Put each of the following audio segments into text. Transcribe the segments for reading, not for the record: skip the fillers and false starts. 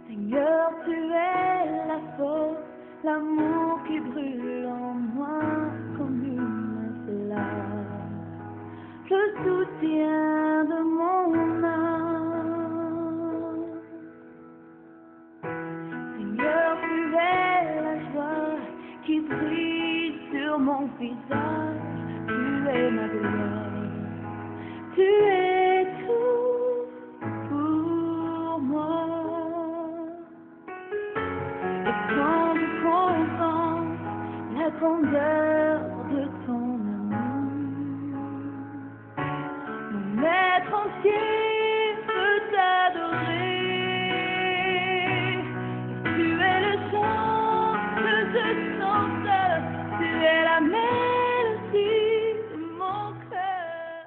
Seigneur, tu es la force, l'amour qui brûle en moi comme une flamme, le soutien de mon âme. Seigneur, tu es la joie qui brille sur mon visage, tu es ma gloire, tu es tout pour moi. Et quand je contemple la grandeur de ton amour, mon être entier peut t'adorer. Tu es le chant que je chante, tu es la mélodie de mon cœur.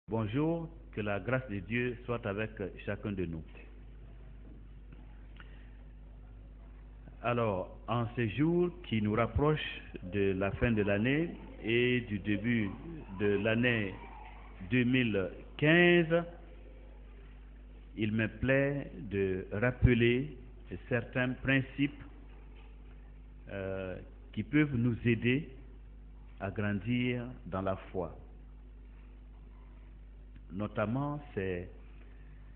Bonjour, que la grâce de Dieu soit avec chacun de nous. Alors, en ce jour qui nous rapproche de la fin de l'année et du début de l'année 2015, il me plaît de rappeler certains principes qui peuvent nous aider à grandir dans la foi. Notamment, c'est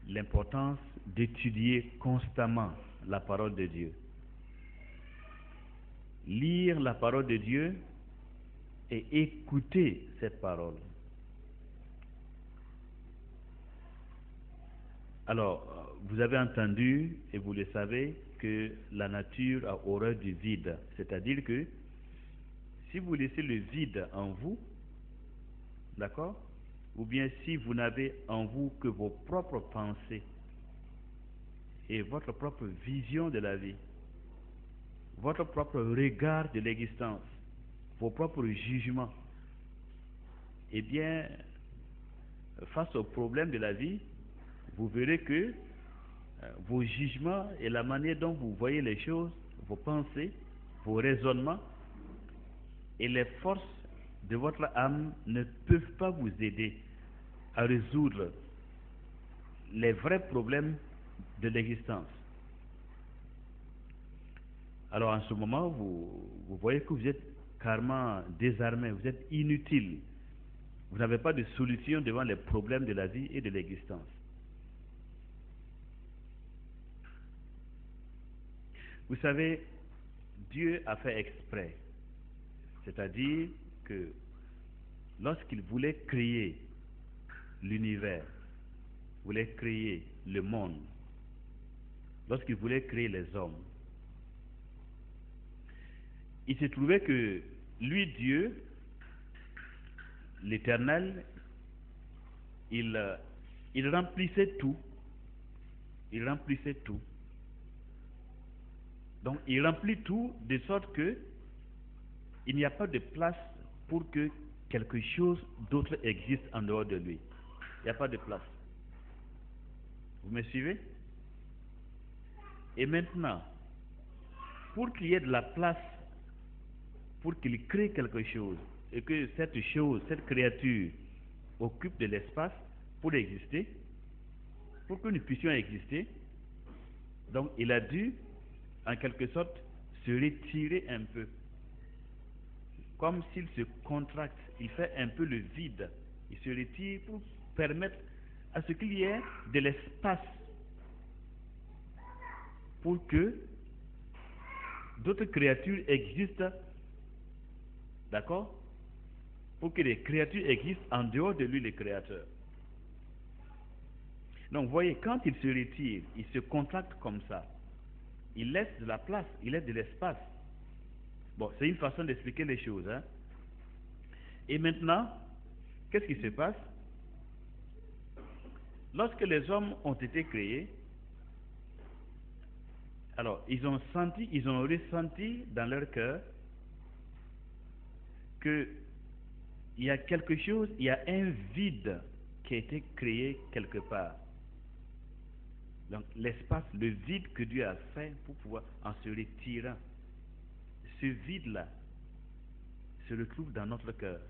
l'importance d'étudier constamment la parole de Dieu. Lire la parole de Dieu et écouter cette parole. Alors, vous avez entendu, et vous le savez, que la nature a horreur du vide. C'est-à-dire que si vous laissez le vide en vous, d'accord, ou bien si vous n'avez en vous que vos propres pensées et votre propre vision de la vie, votre propre regard de l'existence, vos propres jugements, eh bien, face aux problèmes de la vie, vous verrez que vos jugements et la manière dont vous voyez les choses, vos pensées, vos raisonnements et les forces de votre âme ne peuvent pas vous aider à résoudre les vrais problèmes de l'existence. Alors en ce moment, vous voyez que vous êtes carrément désarmé, vous êtes inutile. Vous n'avez pas de solution devant les problèmes de la vie et de l'existence. Vous savez, Dieu a fait exprès. C'est-à-dire que lorsqu'il voulait créer l'univers, voulait créer le monde, lorsqu'il voulait créer les hommes, il se trouvait que lui, Dieu, l'Éternel, il remplissait tout. Il remplissait tout. Donc, il remplit tout de sorte que il n'y a pas de place pour que quelque chose d'autre existe en dehors de lui. Il n'y a pas de place. Vous me suivez? Et maintenant, pour qu'il y ait de la place, pour qu'il crée quelque chose, et que cette chose, cette créature, occupe de l'espace pour exister, pour que nous puissions exister, donc il a dû, en quelque sorte, se retirer un peu. Comme s'il se contracte, il fait un peu le vide. Il se retire pour permettre à ce qu'il y ait de l'espace pour que d'autres créatures existent, d'accord? Pour que les créatures existent en dehors de lui, le Créateur. Donc, vous voyez, quand il se retire, il se contracte comme ça. Il laisse de la place, il laisse de l'espace. Bon, c'est une façon d'expliquer les choses, hein? Et maintenant, qu'est-ce qui se passe? Lorsque les hommes ont été créés, alors, ils ont ressenti dans leur cœur qu'il y a quelque chose, il y a un vide qui a été créé quelque part. Donc, l'espace, le vide que Dieu a fait pour pouvoir, en se retirant, ce vide-là se retrouve dans notre cœur.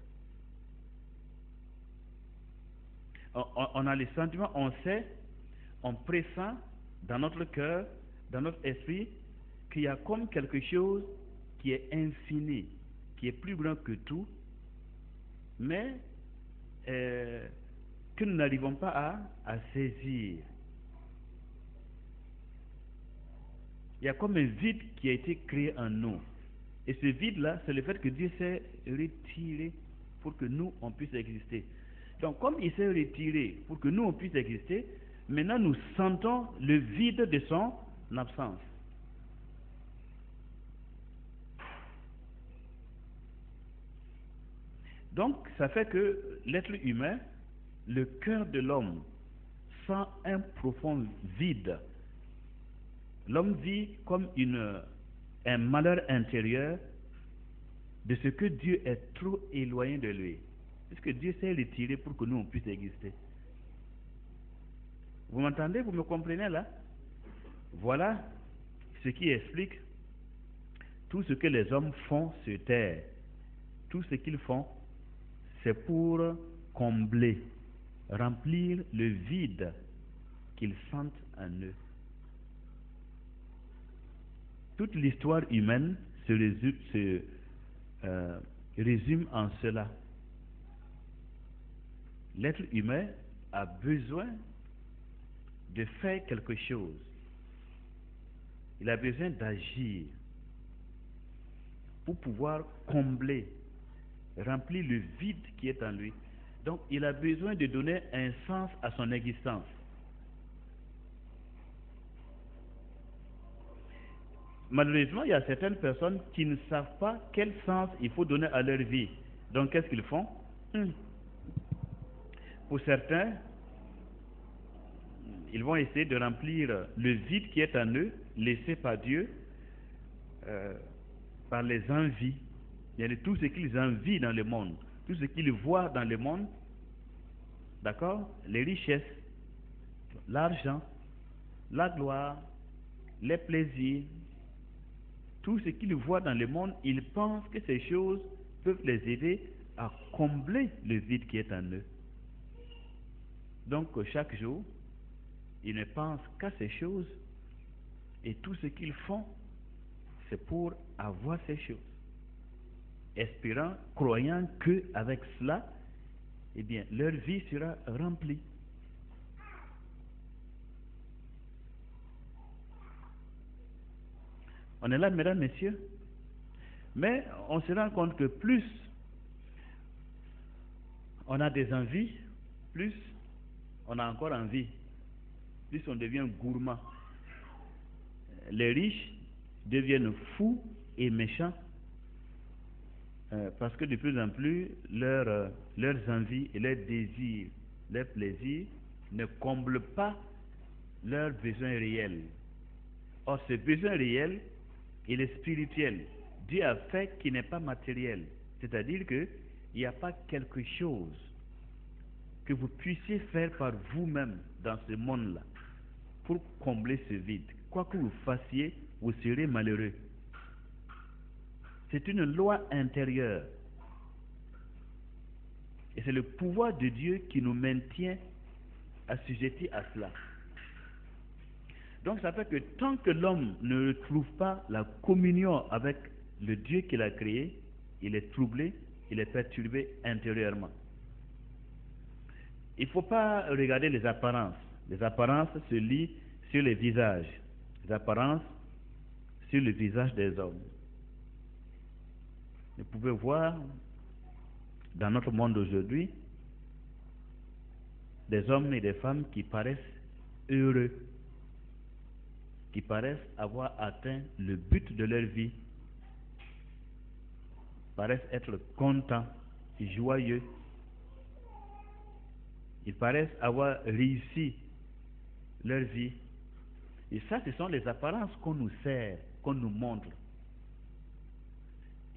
On a les sentiments, on sait, on pressent dans notre cœur, dans notre esprit, qu'il y a comme quelque chose qui est infini, qui est plus grand que tout, mais que nous n'arrivons pas à saisir. Il y a comme un vide qui a été créé en nous. Et ce vide-là, c'est le fait que Dieu s'est retiré pour que nous, on puisse exister. Donc, comme il s'est retiré pour que nous, on puisse exister, maintenant nous sentons le vide de son absence. Donc, ça fait que l'être humain, le cœur de l'homme, sent un profond vide. L'homme vit comme un malheur intérieur de ce que Dieu est trop éloigné de lui. Puisque Dieu s'est retiré pour que nous, on puisse exister. Vous m'entendez? Vous me comprenez là? Voilà ce qui explique tout ce que les hommes font sur terre. Tout ce qu'ils font, c'est pour combler, remplir le vide qu'ils sentent en eux. Toute l'histoire humaine se résume en cela. L'être humain a besoin de faire quelque chose. Il a besoin d'agir pour pouvoir combler, remplir le vide qui est en lui. Donc, il a besoin de donner un sens à son existence. Malheureusement, il y a certaines personnes qui ne savent pas quel sens il faut donner à leur vie. Donc, qu'est-ce qu'ils font? Pour certains, ils vont essayer de remplir le vide qui est en eux, laissé par Dieu, par les envies. Il y a tout ce qu'ils envient dans le monde, tout ce qu'ils voient dans le monde, d'accord? Les richesses, l'argent, la gloire, les plaisirs, tout ce qu'ils voient dans le monde, ils pensent que ces choses peuvent les aider à combler le vide qui est en eux. Donc chaque jour, ils ne pensent qu'à ces choses et tout ce qu'ils font, c'est pour avoir ces choses. Espérant, croyant qu'avec cela, eh bien, leur vie sera remplie. On est là, mesdames, messieurs. Mais on se rend compte que plus on a des envies, plus on a encore envie. Plus on devient gourmand. Les riches deviennent fous et méchants parce que de plus en plus leurs envies et leurs désirs, leurs plaisirs ne comblent pas leurs besoins réels. Or, ce besoin réel, il est spirituel. Dieu a fait qu'il n'est pas matériel. C'est-à-dire qu'il n'y a pas quelque chose que vous puissiez faire par vous-même dans ce monde-là pour combler ce vide. Quoi que vous fassiez, vous serez malheureux. C'est une loi intérieure. Et c'est le pouvoir de Dieu qui nous maintient assujettis à cela. Donc ça fait que tant que l'homme ne retrouve pas la communion avec le Dieu qu'il a créé, il est troublé, il est perturbé intérieurement. Il ne faut pas regarder les apparences. Les apparences se lient sur les visages. Les apparences sur le visage des hommes. Vous pouvez voir dans notre monde aujourd'hui des hommes et des femmes qui paraissent heureux, qui paraissent avoir atteint le but de leur vie, paraissent être contents, joyeux. Ils paraissent avoir réussi leur vie. Et ça, ce sont les apparences qu'on nous sert, qu'on nous montre.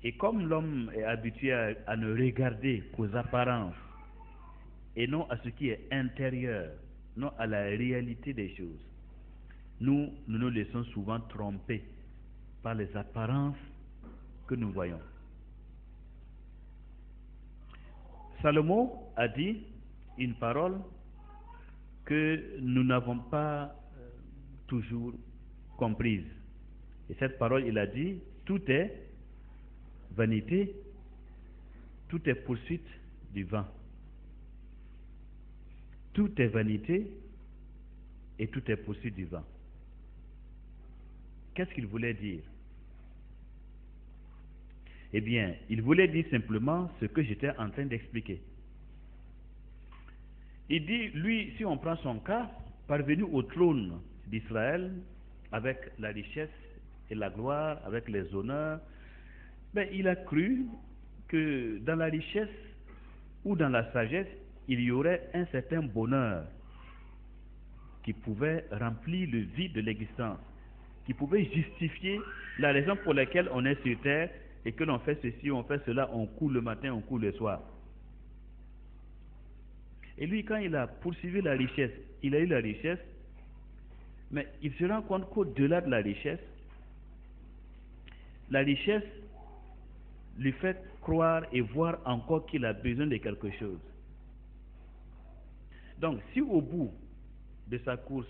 Et comme l'homme est habitué à ne regarder qu'aux apparences et non à ce qui est intérieur, non à la réalité des choses, nous nous laissons souvent tromper par les apparences que nous voyons. Salomon a dit une parole que nous n'avons pas toujours comprise. Et cette parole, il a dit, tout est vanité, tout est poursuite du vent. Tout est vanité et tout est poursuite du vent. Qu'est-ce qu'il voulait dire? Eh bien, il voulait dire simplement ce que j'étais en train d'expliquer. Il dit, lui, si on prend son cas, parvenu au trône d'Israël, avec la richesse et la gloire, avec les honneurs, ben, il a cru que dans la richesse ou dans la sagesse, il y aurait un certain bonheur qui pouvait remplir le vide de l'existence, qui pouvait justifier la raison pour laquelle on est sur terre et que l'on fait ceci, on fait cela, on court le matin, on court le soir. Et lui, quand il a poursuivi la richesse, il a eu la richesse, mais il se rend compte qu'au-delà de la richesse lui fait croire et voir encore qu'il a besoin de quelque chose. Donc, si au bout de sa course,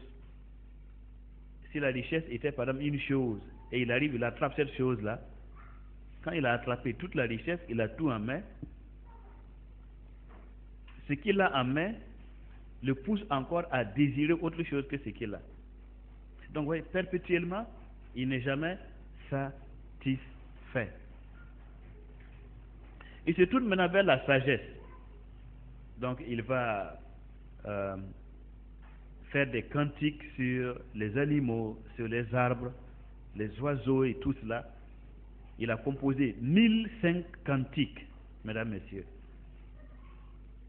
si la richesse était par exemple une chose, et il arrive, il attrape cette chose-là, quand il a attrapé toute la richesse, il a tout en main, ce qu'il a en main le pousse encore à désirer autre chose que ce qu'il a. Donc, oui, perpétuellement, il n'est jamais satisfait. Il se tourne maintenant vers la sagesse. Donc, il va faire des cantiques sur les animaux, sur les arbres, les oiseaux et tout cela. Il a composé 1005 cantiques, mesdames, messieurs.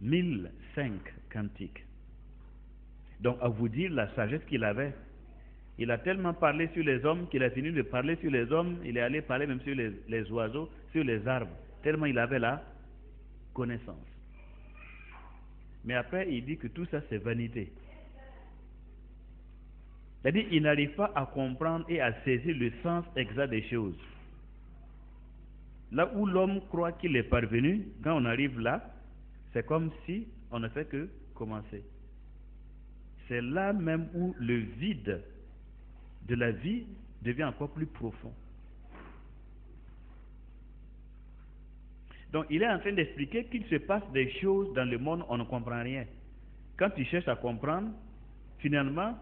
1005 cantiques. Donc, à vous dire la sagesse qu'il avait. Il a tellement parlé sur les hommes qu'il a fini de parler sur les hommes. Il est allé parler même sur les oiseaux, sur les arbres. Tellement il avait la connaissance. Mais après, il dit que tout ça, c'est vanité. C'est-à-dire, il n'arrive pas à comprendre et à saisir le sens exact des choses. Là où l'homme croit qu'il est parvenu, quand on arrive là, c'est comme si on ne fait que commencer. C'est là même où le vide de la vie devient encore plus profond. Donc, il est en train d'expliquer qu'il se passe des choses dans le monde, on ne comprend rien. Quand tu cherches à comprendre, finalement,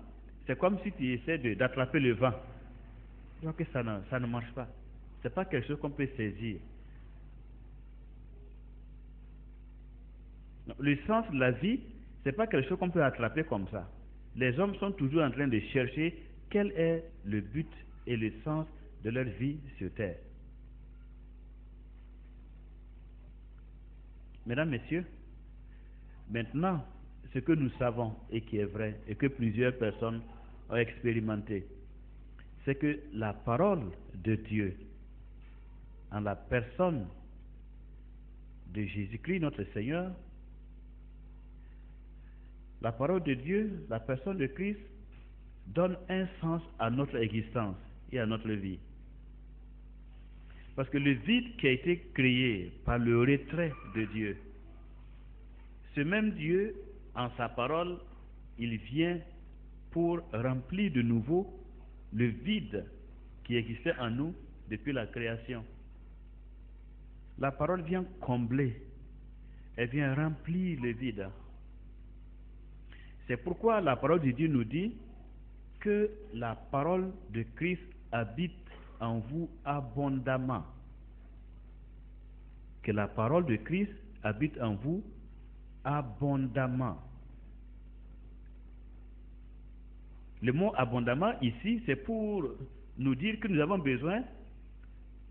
c'est comme si tu essaies d'attraper le vent. Tu vois que ça ne marche pas. Ce n'est pas quelque chose qu'on peut saisir. Non, le sens de la vie, ce n'est pas quelque chose qu'on peut attraper comme ça. Les hommes sont toujours en train de chercher quel est le but et le sens de leur vie sur terre. Mesdames, Messieurs, maintenant, ce que nous savons et qui est vrai et que plusieurs personnes ont expérimenté, c'est que la parole de Dieu, en la personne de Jésus-Christ, notre Seigneur, la parole de Dieu, la personne de Christ, donne un sens à notre existence et à notre vie. Parce que le vide qui a été créé par le retrait de Dieu, ce même Dieu, en sa parole, il vient pour remplir de nouveau le vide qui existait en nous depuis la création. La parole vient combler, elle vient remplir le vide. C'est pourquoi la parole de Dieu nous dit que la parole de Christ habite en vous abondamment. Que la parole de Christ habite en vous abondamment. Le mot abondamment ici, c'est pour nous dire que nous avons besoin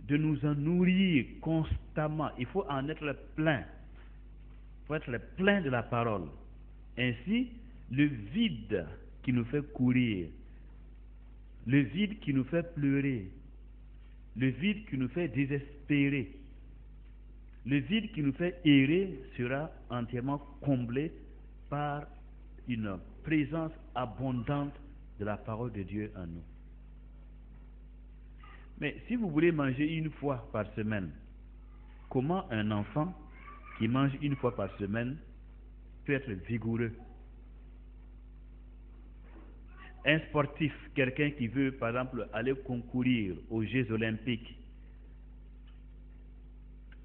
de nous en nourrir constamment. Il faut en être plein. Il faut être plein de la parole. Ainsi, le vide qui nous fait courir, le vide qui nous fait pleurer, le vide qui nous fait désespérer, le vide qui nous fait errer sera entièrement comblé par une présence abondante de la parole de Dieu en nous. Mais si vous voulez manger une fois par semaine, comment un enfant qui mange une fois par semaine peut être vigoureux? Un sportif, quelqu'un qui veut par exemple aller concourir aux Jeux Olympiques,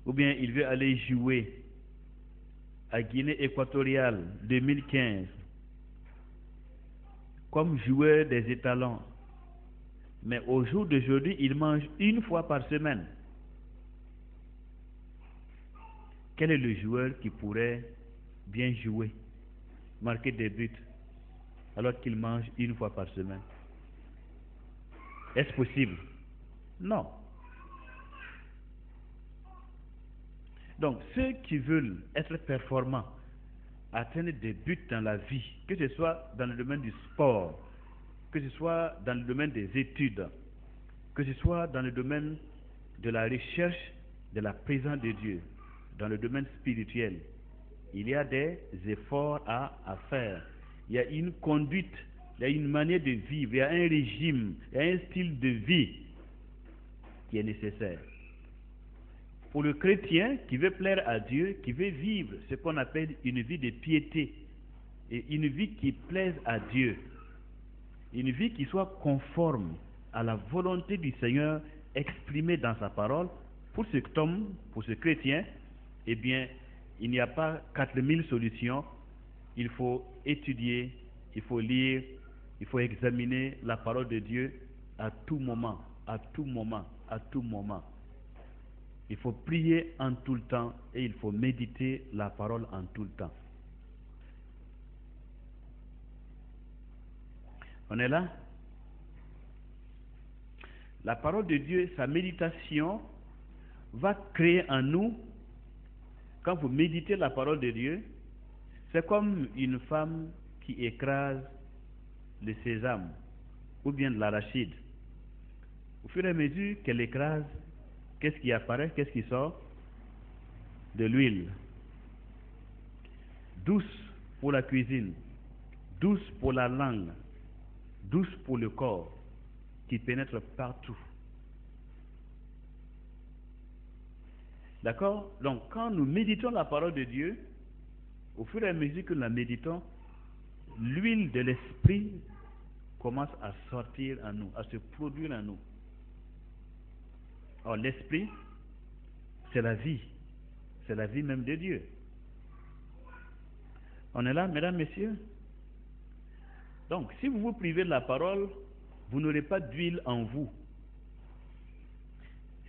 ou bien il veut aller jouer à Guinée équatoriale 2015 comme joueur des étalons, mais au jour d'aujourd'hui il mange une fois par semaine. Quel est le joueur qui pourrait bien jouer, marquer des buts, alors qu'il mange une fois par semaine? Est-ce possible? Non. Donc, ceux qui veulent être performants, atteindre des buts dans la vie, que ce soit dans le domaine du sport, que ce soit dans le domaine des études, que ce soit dans le domaine de la recherche de la présence de Dieu, dans le domaine spirituel, il y a des efforts à faire. Il y a une conduite, il y a une manière de vivre, il y a un régime, il y a un style de vie qui est nécessaire. Pour le chrétien qui veut plaire à Dieu, qui veut vivre ce qu'on appelle une vie de piété, et une vie qui plaise à Dieu, une vie qui soit conforme à la volonté du Seigneur exprimée dans sa parole, pour cet homme, pour ce chrétien, eh bien, il n'y a pas 4000 solutions. Il faut étudier, il faut lire, il faut examiner la parole de Dieu à tout moment, à tout moment, à tout moment. Il faut prier en tout le temps et il faut méditer la parole en tout le temps. On est là? La parole de Dieu, sa méditation va créer en nous, quand vous méditez la parole de Dieu, c'est comme une femme qui écrase le sésame ou bien de l'arachide. Au fur et à mesure qu'elle écrase, qu'est-ce qui apparaît? Qu'est-ce qui sort? De l'huile. Douce pour la cuisine, douce pour la langue, douce pour le corps, qui pénètre partout. D'accord? Donc, quand nous méditons la parole de Dieu, au fur et à mesure que nous la méditons, l'huile de l'esprit commence à sortir en nous, à se produire en nous. Or, l'esprit, c'est la vie même de Dieu. On est là, mesdames, messieurs? Donc, si vous vous privez de la parole, vous n'aurez pas d'huile en vous.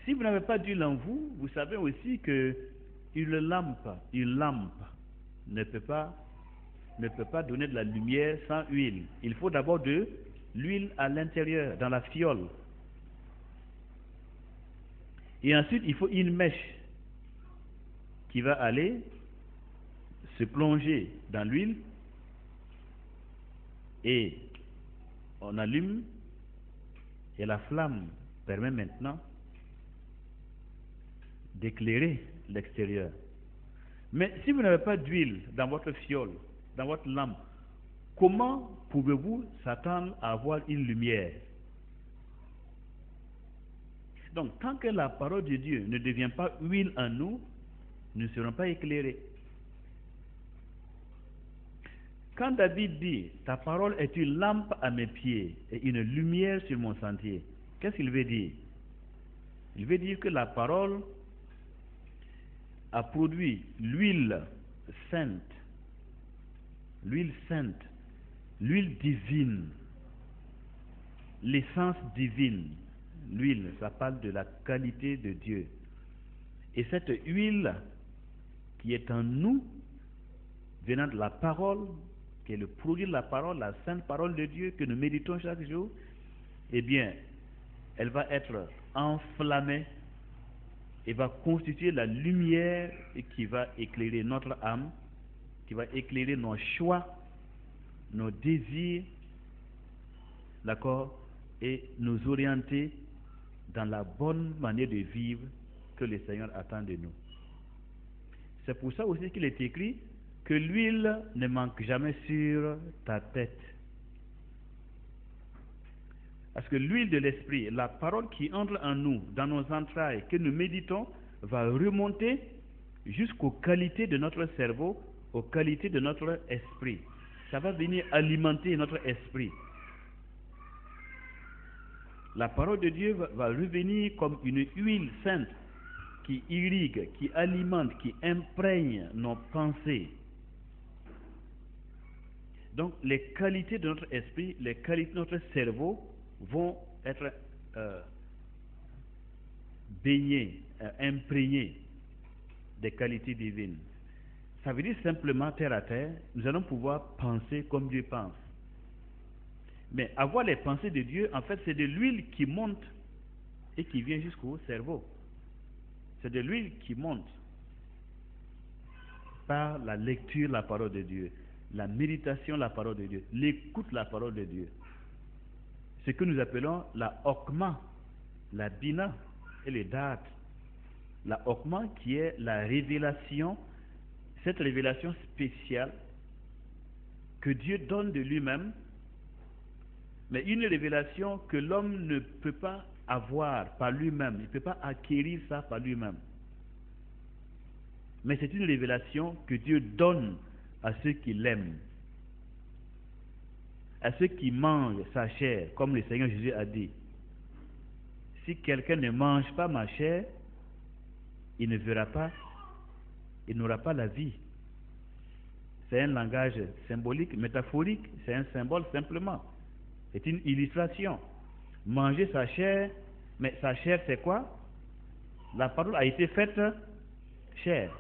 Si vous n'avez pas d'huile en vous, vous savez aussi que une lampe ne peut pas donner de la lumière sans huile. Il faut d'abord de l'huile à l'intérieur, dans la fiole. Et ensuite, il faut une mèche qui va aller se plonger dans l'huile et on allume et la flamme permet maintenant d'éclairer l'extérieur. Mais si vous n'avez pas d'huile dans votre fiole, dans votre lampe, comment pouvez-vous s'attendre à avoir une lumière? Donc, tant que la parole de Dieu ne devient pas huile en nous, nous ne serons pas éclairés. Quand David dit « Ta parole est une lampe à mes pieds et une lumière sur mon sentier », qu'est-ce qu'il veut dire? Il veut dire que la parole a produit l'huile sainte, l'huile divine, l'essence divine. L'huile, ça parle de la qualité de Dieu. Et cette huile qui est en nous, venant de la parole, qui est le produit de la parole, la sainte parole de Dieu que nous méditons chaque jour, eh bien, elle va être enflammée et va constituer la lumière qui va éclairer notre âme, qui va éclairer nos choix, nos désirs, d'accord, et nous orienter dans la bonne manière de vivre que le Seigneur attend de nous. C'est pour ça aussi qu'il est écrit que l'huile ne manque jamais sur ta tête. Parce que l'huile de l'esprit, la parole qui entre en nous, dans nos entrailles, que nous méditons, va remonter jusqu'aux qualités de notre cerveau, aux qualités de notre esprit. Ça va venir alimenter notre esprit. La parole de Dieu va revenir comme une huile sainte qui irrigue, qui alimente, qui imprègne nos pensées. Donc les qualités de notre esprit, les qualités de notre cerveau vont être baignées, imprégnées des qualités divines. Ça veut dire simplement terre à terre, nous allons pouvoir penser comme Dieu pense. Mais avoir les pensées de Dieu, en fait, c'est de l'huile qui monte et qui vient jusqu'au cerveau. C'est de l'huile qui monte par la lecture de la parole de Dieu, la méditation de la parole de Dieu, l'écoute de la parole de Dieu. Ce que nous appelons la Okma, la Bina et le Dhat. La Okma qui est la révélation, cette révélation spéciale que Dieu donne de lui-même, mais une révélation que l'homme ne peut pas avoir par lui-même, il ne peut pas acquérir ça par lui-même. Mais c'est une révélation que Dieu donne à ceux qui l'aiment, à ceux qui mangent sa chair, comme le Seigneur Jésus a dit. Si quelqu'un ne mange pas ma chair, il ne verra pas, il n'aura pas la vie. C'est un langage symbolique, métaphorique, c'est un symbole simplement. C'est une illustration. Manger sa chair, mais sa chair c'est quoi? La parole a été faite chair.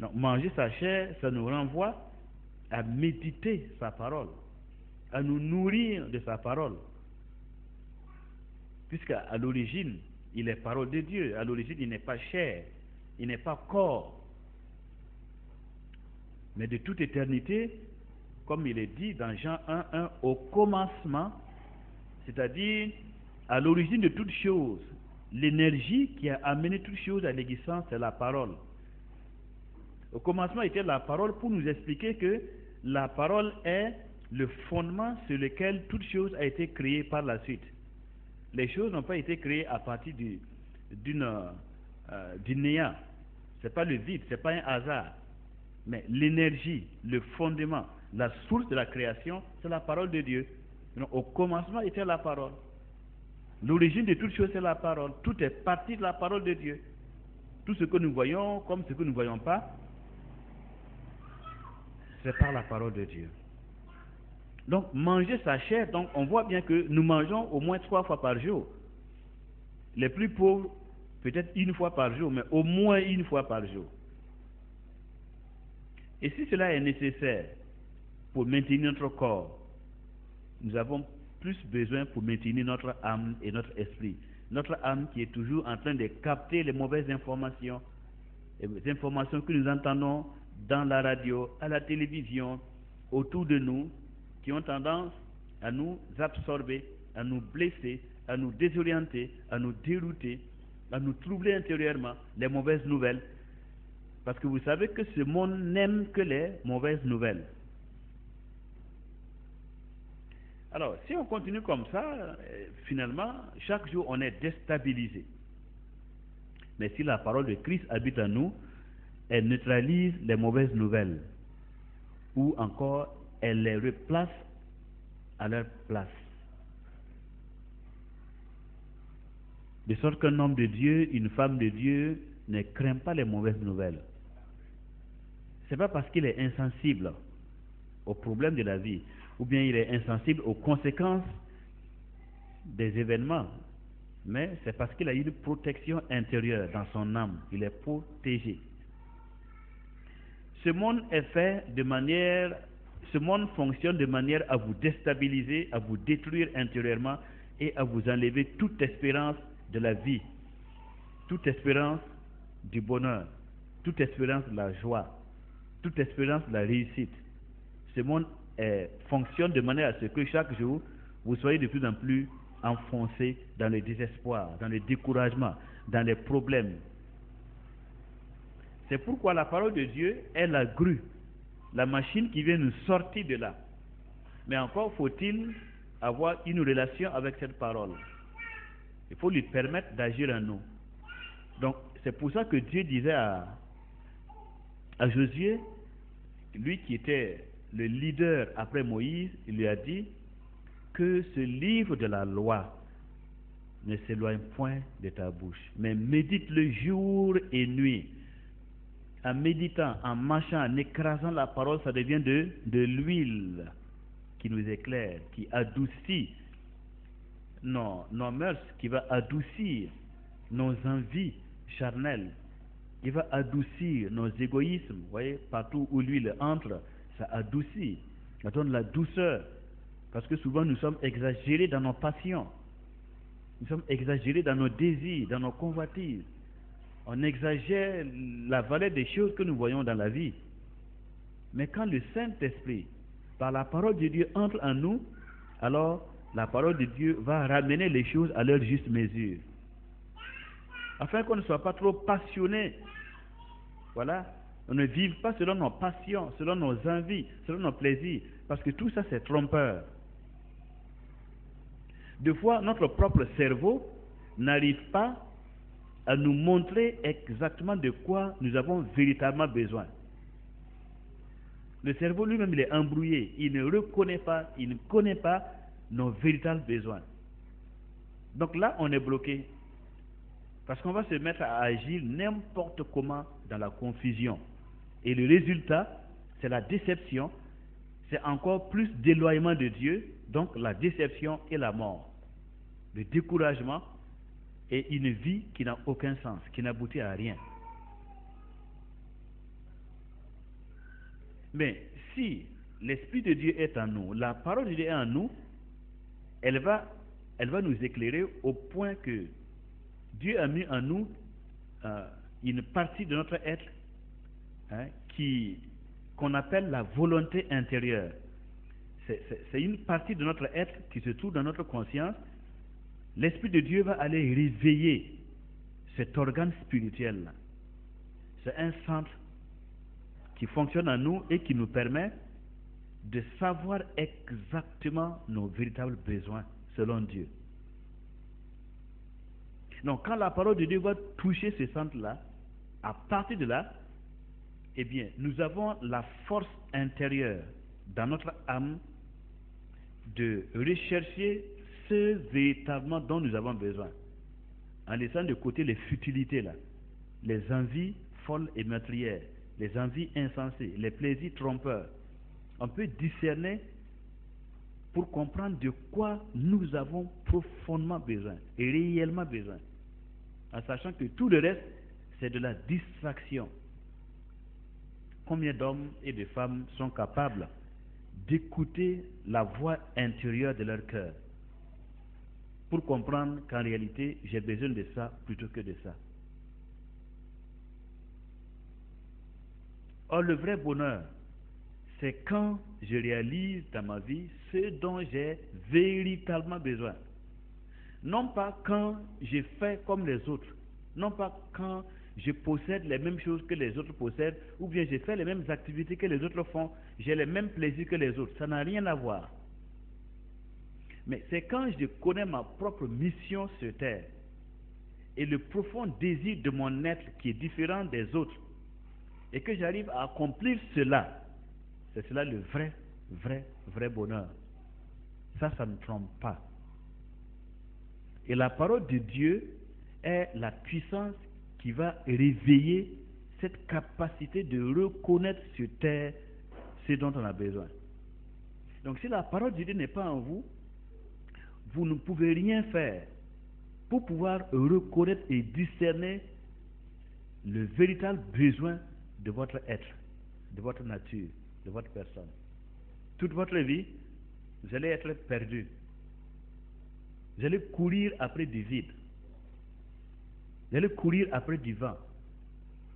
Donc manger sa chair, ça nous renvoie à méditer sa parole, à nous nourrir de sa parole. Puisqu'à l'origine, il est parole de Dieu. À l'origine, il n'est pas chair, il n'est pas corps. Mais de toute éternité, comme il est dit dans Jean 1:1, au commencement, c'est-à-dire à l'origine de toute chose, l'énergie qui a amené toute chose à l'existence, c'est la parole. Au commencement était la parole pour nous expliquer que la parole est le fondement sur lequel toute chose a été créée par la suite. Les choses n'ont pas été créées à partir du néant. Ce n'est pas le vide, ce n'est pas un hasard. Mais l'énergie, le fondement, la source de la création, c'est la parole de Dieu. Donc, au commencement était la parole. L'origine de toute chose, c'est la parole. Tout est parti de la parole de Dieu. Tout ce que nous voyons, comme ce que nous ne voyons pas, c'est par la parole de Dieu. Donc, manger sa chair, donc on voit bien que nous mangeons au moins 3 fois par jour. Les plus pauvres, peut-être 1 fois par jour, mais au moins 1 fois par jour. Et si cela est nécessaire pour maintenir notre corps, nous avons plus besoin pour maintenir notre âme et notre esprit. Notre âme qui est toujours en train de capter les mauvaises informations, les informations que nous entendons dans la radio, à la télévision, autour de nous, qui ont tendance à nous absorber, à nous blesser, à nous désorienter, à nous dérouter, à nous troubler intérieurement, les mauvaises nouvelles. Parce que vous savez que ce monde n'aime que les mauvaises nouvelles. Alors, si on continue comme ça, finalement, chaque jour on est déstabilisé. Mais si la parole de Christ habite en nous, elle neutralise les mauvaises nouvelles. Ou encore, elle les replace à leur place. De sorte qu'un homme de Dieu, une femme de Dieu, ne craint pas les mauvaises nouvelles. Ce n'est pas parce qu'il est insensible aux problèmes de la vie, ou bien il est insensible aux conséquences des événements, mais c'est parce qu'il a une protection intérieure dans son âme, il est protégé. Ce monde fonctionne de manière à vous déstabiliser, à vous détruire intérieurement et à vous enlever toute espérance de la vie, toute espérance du bonheur, toute espérance de la joie, toute espérance de la réussite. Ce monde fonctionne de manière à ce que chaque jour, vous soyez de plus en plus enfoncés dans le désespoir, dans le découragement, dans les problèmes. C'est pourquoi la parole de Dieu est la grue, la machine qui vient nous sortir de là. Mais encore faut-il avoir une relation avec cette parole. Il faut lui permettre d'agir en nous. Donc, c'est pour ça que Dieu disait à Josué, lui qui était le leader après Moïse, il lui a dit que ce livre de la loi ne s'éloigne point de ta bouche, mais médite-le jour et nuit. En méditant, en marchant, en écrasant la parole, ça devient de l'huile qui nous éclaire, qui adoucit nos mœurs, qui va adoucir nos envies charnelles, qui va adoucir nos égoïsmes. Vous voyez, partout où l'huile entre, ça adoucit, ça donne la douceur. Parce que souvent nous sommes exagérés dans nos passions, nous sommes exagérés dans nos désirs, dans nos convoitises. On exagère la valeur des choses que nous voyons dans la vie. Mais quand le Saint-Esprit, par la parole de Dieu, entre en nous, alors la parole de Dieu va ramener les choses à leur juste mesure. Afin qu'on ne soit pas trop passionné. Voilà. On ne vive pas selon nos passions, selon nos envies, selon nos plaisirs. Parce que tout ça, c'est trompeur. Des fois, notre propre cerveau n'arrive pas à nous montrer exactement de quoi nous avons véritablement besoin. Le cerveau lui-même, il est embrouillé. Il ne reconnaît pas, il ne connaît pas nos véritables besoins. Donc là, on est bloqué. Parce qu'on va se mettre à agir n'importe comment dans la confusion. Et le résultat, c'est la déception. C'est encore plus d'éloignement de Dieu. Donc la déception et la mort. Le découragement et une vie qui n'a aucun sens, qui n'aboutit à rien. Mais si l'Esprit de Dieu est en nous, la parole de Dieu est en nous, elle va nous éclairer au point que Dieu a mis en nous une partie de notre être qu'on appelle la volonté intérieure. C'est une partie de notre être qui se trouve dans notre conscience. L'Esprit de Dieu va aller réveiller cet organe spirituel-là. C'est un centre qui fonctionne en nous et qui nous permet de savoir exactement nos véritables besoins selon Dieu. Donc, quand la parole de Dieu va toucher ce centre-là, à partir de là, eh bien, nous avons la force intérieure dans notre âme de rechercher ce véritablement dont nous avons besoin, en laissant de côté les futilités là, les envies folles et meurtrières, les envies insensées, les plaisirs trompeurs. On peut discerner pour comprendre de quoi nous avons profondément besoin et réellement besoin, en sachant que tout le reste c'est de la distraction. Combien d'hommes et de femmes sont capables d'écouter la voix intérieure de leur cœur pour comprendre qu'en réalité, j'ai besoin de ça plutôt que de ça. Or, le vrai bonheur, c'est quand je réalise dans ma vie ce dont j'ai véritablement besoin. Non pas quand je fais comme les autres, non pas quand je possède les mêmes choses que les autres possèdent, ou bien je fais les mêmes activités que les autres font, j'ai les mêmes plaisirs que les autres. Ça n'a rien à voir. Mais c'est quand je connais ma propre mission sur terre et le profond désir de mon être qui est différent des autres et que j'arrive à accomplir cela, c'est cela le vrai bonheur. Ça ne trompe pas. Et la parole de Dieu est la puissance qui va réveiller cette capacité de reconnaître sur terre ce dont on a besoin. Donc si la parole de Dieu n'est pas en vous, vous ne pouvez rien faire pour pouvoir reconnaître et discerner le véritable besoin de votre être, de votre nature, de votre personne. Toute votre vie, vous allez être perdu. Vous allez courir après du vide. Vous allez courir après du vent.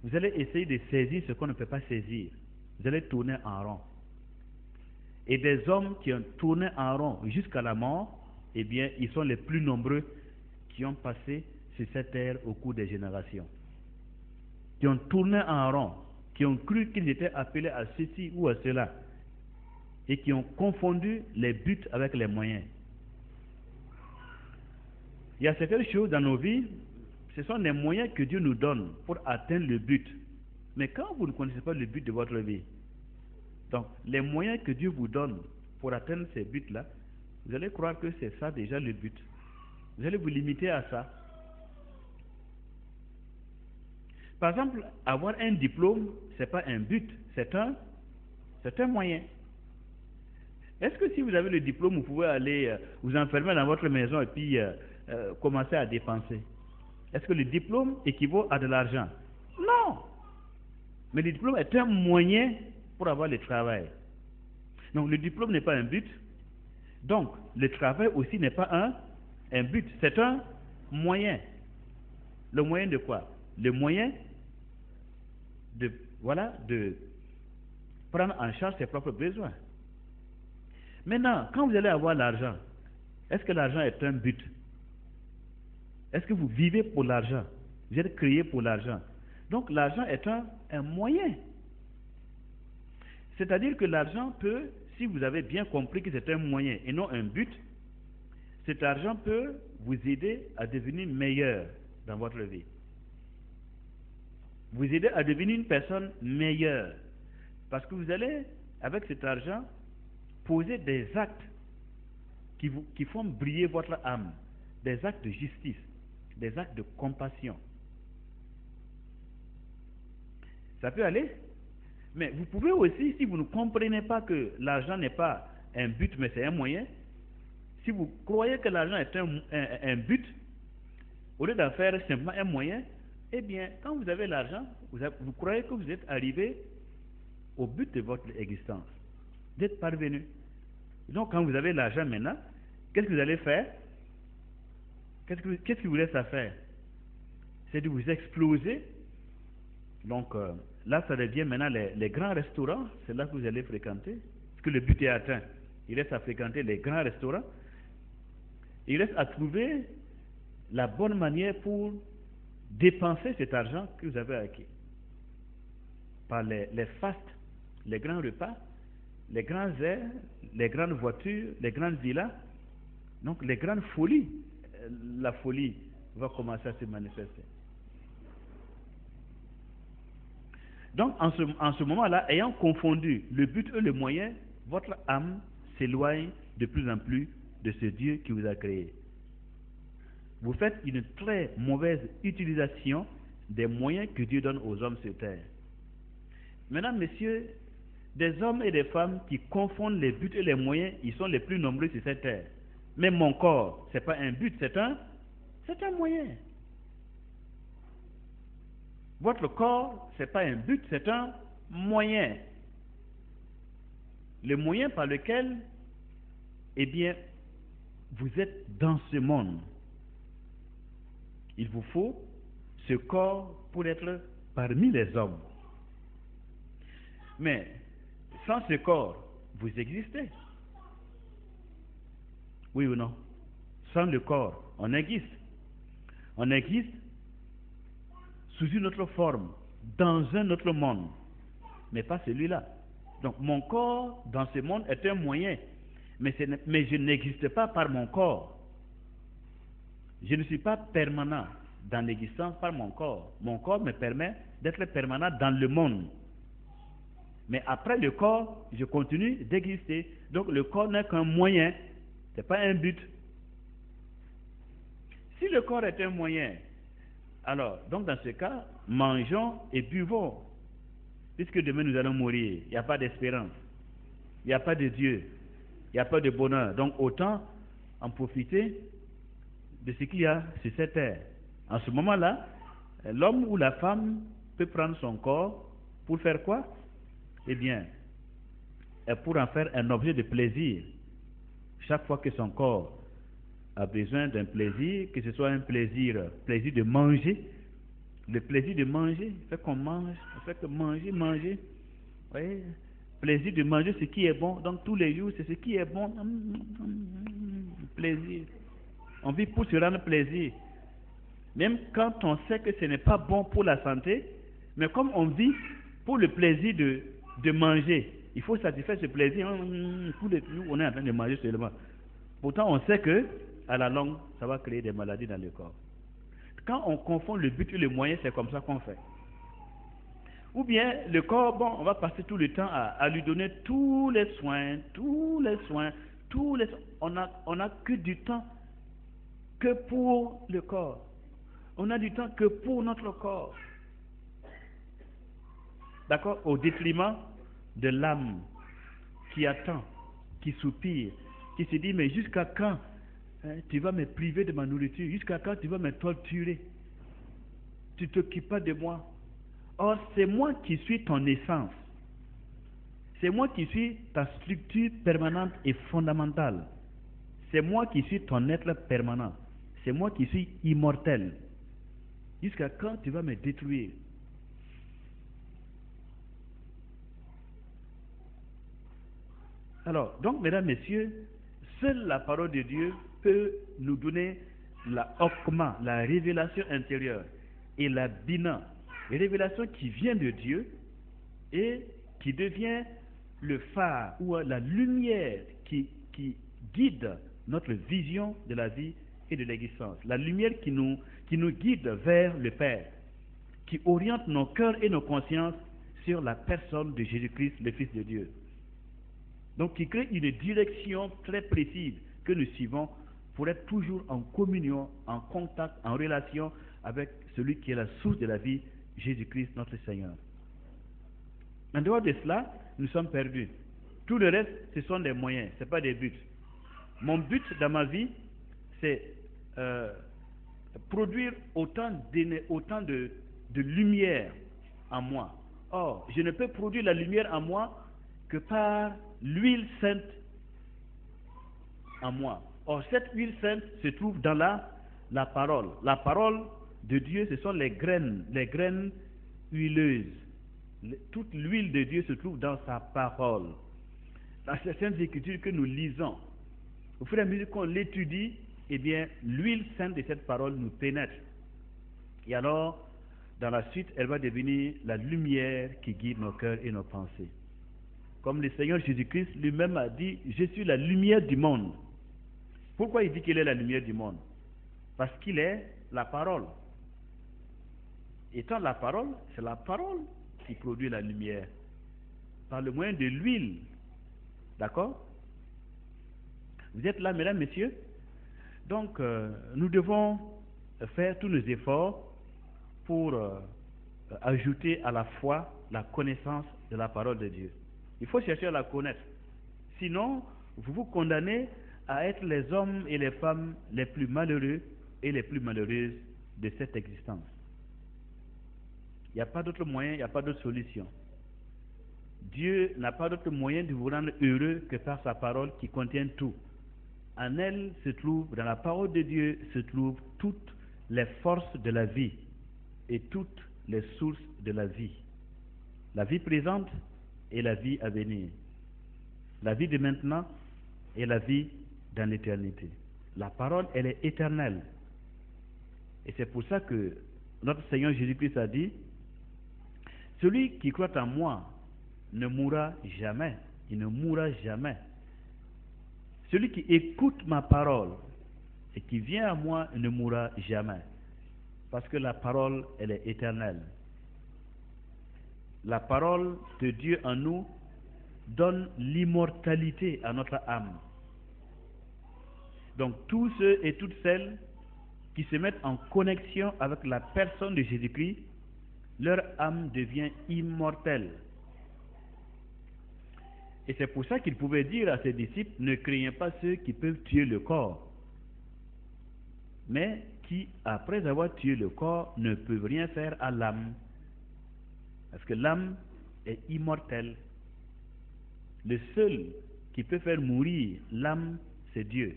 Vous allez essayer de saisir ce qu'on ne peut pas saisir. Vous allez tourner en rond. Et des hommes qui ont tourné en rond jusqu'à la mort, eh bien, ils sont les plus nombreux qui ont passé sur cette terre au cours des générations. Qui ont tourné en rond, qui ont cru qu'ils étaient appelés à ceci ou à cela, et qui ont confondu les buts avec les moyens. Il y a certaines choses dans nos vies, ce sont les moyens que Dieu nous donne pour atteindre le but. Mais quand vous ne connaissez pas le but de votre vie, donc les moyens que Dieu vous donne pour atteindre ces buts-là, vous allez croire que c'est ça déjà le but. Vous allez vous limiter à ça. Par exemple, avoir un diplôme, ce n'est pas un but, c'est un moyen. Est-ce que si vous avez le diplôme, vous pouvez aller vous enfermer dans votre maison et puis commencer à dépenser? Est-ce que le diplôme équivaut à de l'argent? Non. Mais le diplôme est un moyen pour avoir le travail. Donc le diplôme n'est pas un but. Donc le travail aussi n'est pas un but. C'est un moyen. Le moyen de quoi? Le moyen de prendre en charge ses propres besoins. Maintenant, quand vous allez avoir l'argent, est-ce que l'argent est un but? Est-ce que vous vivez pour l'argent? Vous êtes créé pour l'argent. Donc l'argent est un moyen. C'est-à-dire que l'argent peut, si vous avez bien compris que c'est un moyen et non un but, cet argent peut vous aider à devenir meilleur dans votre vie. Vous aider à devenir une personne meilleure. Parce que vous allez, avec cet argent, poser des actes qui font briller votre âme. Des actes de justice, des actes de compassion. Ça peut aller? Mais vous pouvez aussi, si vous ne comprenez pas que l'argent n'est pas un but, mais c'est un moyen, si vous croyez que l'argent est un but, au lieu d'en faire simplement un moyen, eh bien, quand vous avez l'argent, vous croyez que vous êtes arrivé au but de votre existence, d'être parvenu. Donc, quand vous avez l'argent maintenant, qu'est-ce que vous allez faire? Qu'est-ce qui vous reste à faire? C'est de vous exploser. Donc, là, ça devient maintenant les grands restaurants, c'est là que vous allez fréquenter, parce que le but est atteint. Il reste à fréquenter les grands restaurants. Il reste à trouver la bonne manière pour dépenser cet argent que vous avez acquis. Par les fastes, les grands repas, les grands airs, les grandes voitures, les grandes villas, donc les grandes folies. La folie va commencer à se manifester. Donc, en ce moment-là, ayant confondu le but et le moyen, votre âme s'éloigne de plus en plus de ce Dieu qui vous a créé. Vous faites une très mauvaise utilisation des moyens que Dieu donne aux hommes sur terre. Mesdames, messieurs, des hommes et des femmes qui confondent les buts et les moyens, ils sont les plus nombreux sur cette terre. Mais mon corps, ce n'est pas un but, c'est un moyen. Votre corps, ce n'est pas un but, c'est un moyen. Le moyen par lequel, eh bien, vous êtes dans ce monde. Il vous faut ce corps pour être parmi les hommes. Mais sans ce corps, vous existez. Oui ou non? Sans le corps, on existe. On existe sous une autre forme, dans un autre monde, mais pas celui-là. Donc mon corps dans ce monde est un moyen, mais je n'existe pas par mon corps. Je ne suis pas permanent dans l'existence par mon corps. Mon corps me permet d'être permanent dans le monde. Mais après le corps, je continue d'exister. Donc le corps n'est qu'un moyen, ce n'est pas un but. Si le corps est un moyen, alors, donc dans ce cas, mangeons et buvons. Puisque demain nous allons mourir, il n'y a pas d'espérance, il n'y a pas de Dieu, il n'y a pas de bonheur. Donc autant en profiter de ce qu'il y a sur cette terre. En ce moment-là, l'homme ou la femme peut prendre son corps pour faire quoi? Eh bien, pour en faire un objet de plaisir. Chaque fois que son corps a besoin d'un plaisir, que ce soit un plaisir de manger, le plaisir de manger, fait qu'on mange, fait que manger, vous voyez, plaisir de manger ce qui est bon, donc tous les jours c'est ce qui est bon, plaisir. On vit pour se rendre plaisir, même quand on sait que ce n'est pas bon pour la santé, mais comme on vit pour le plaisir de manger, il faut satisfaire ce plaisir. Tous les jours on est en train de manger seulement. Pourtant on sait que à la longue, ça va créer des maladies dans le corps. Quand on confond le but et le moyen, c'est comme ça qu'on fait. Ou bien le corps, bon, on va passer tout le temps à lui donner tous les soins. On a que du temps que pour le corps. On a du temps que pour notre corps. D'accord? Au détriment de l'âme qui attend, qui soupire, qui se dit, mais jusqu'à quand tu vas me priver de ma nourriture? Jusqu'à quand tu vas me torturer? Tu ne t'occupes pas de moi. Or, c'est moi qui suis ton essence. C'est moi qui suis ta structure permanente et fondamentale. C'est moi qui suis ton être permanent. C'est moi qui suis immortel. Jusqu'à quand tu vas me détruire? Alors, donc, mesdames, messieurs, seule la parole de Dieu peut nous donner la hokma, la révélation intérieure, et la bina, révélation qui vient de Dieu et qui devient le phare ou la lumière qui guide notre vision de la vie et de l'existence. La lumière qui nous guide vers le Père, qui oriente nos cœurs et nos consciences sur la personne de Jésus-Christ, le Fils de Dieu. Donc qui crée une direction très précise que nous suivons pour être toujours en communion, en contact, en relation avec celui qui est la source de la vie, Jésus-Christ notre Seigneur. En dehors de cela, nous sommes perdus. Tout le reste, ce sont des moyens, ce n'est pas des buts. Mon but dans ma vie, c'est produire autant de lumière en moi. Or, je ne peux produire la lumière en moi que par l'huile sainte en moi. Or, cette huile sainte se trouve dans la parole. La parole de Dieu, ce sont les graines huileuses. Toute l'huile de Dieu se trouve dans sa parole. Dans certaines écritures que nous lisons, au fur et à mesure qu'on l'étudie, eh bien, l'huile sainte de cette parole nous pénètre. Et alors, dans la suite, elle va devenir la lumière qui guide nos cœurs et nos pensées. Comme le Seigneur Jésus-Christ lui-même a dit, je suis la lumière du monde. Pourquoi il dit qu'il est la lumière du monde? Parce qu'il est la parole. Étant la parole, c'est la parole qui produit la lumière. Par le moyen de l'huile. D'accord? Vous êtes là, mesdames, messieurs? Donc, nous devons faire tous nos efforts pour ajouter à la foi la connaissance de la parole de Dieu. Il faut chercher à la connaître. Sinon, vous vous condamnez à être les hommes et les femmes les plus malheureux et les plus malheureuses de cette existence. Il n'y a pas d'autre moyen, il n'y a pas d'autre solution. Dieu n'a pas d'autre moyen de vous rendre heureux que par sa parole qui contient tout. En elle se trouve, dans la parole de Dieu, se trouvent toutes les forces de la vie et toutes les sources de la vie. La vie présente et la vie à venir. La vie de maintenant et la vie dans l'éternité. La parole, elle est éternelle. Et c'est pour ça que notre Seigneur Jésus-Christ a dit, celui qui croit en moi ne mourra jamais. Il ne mourra jamais. Celui qui écoute ma parole et qui vient à moi ne mourra jamais. Parce que la parole, elle est éternelle. La parole de Dieu en nous donne l'immortalité à notre âme. Donc tous ceux et toutes celles qui se mettent en connexion avec la personne de Jésus-Christ, leur âme devient immortelle. Et c'est pour ça qu'il pouvait dire à ses disciples, ne craignez pas ceux qui peuvent tuer le corps, mais qui, après avoir tué le corps, ne peuvent rien faire à l'âme. Parce que l'âme est immortelle. Le seul qui peut faire mourir l'âme, c'est Dieu.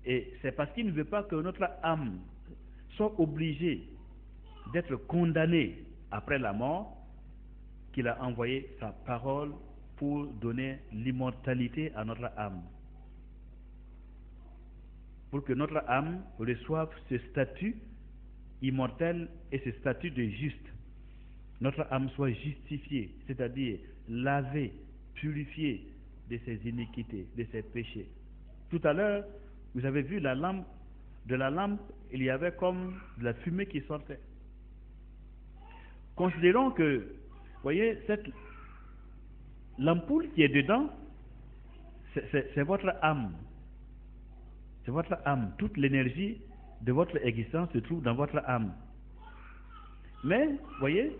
Et c'est parce qu'il ne veut pas que notre âme soit obligée d'être condamnée après la mort qu'il a envoyé sa parole pour donner l'immortalité à notre âme. Pour que notre âme reçoive ce statut immortel et ce statut de juste. Notre âme soit justifiée, c'est-à-dire lavée, purifiée de ses iniquités, de ses péchés. Tout à l'heure, vous avez vu de la lampe, il y avait comme de la fumée qui sortait. Considérons que, voyez, cette l'ampoule qui est dedans, c'est votre âme. C'est votre âme. Toute l'énergie de votre existence se trouve dans votre âme. Mais, voyez,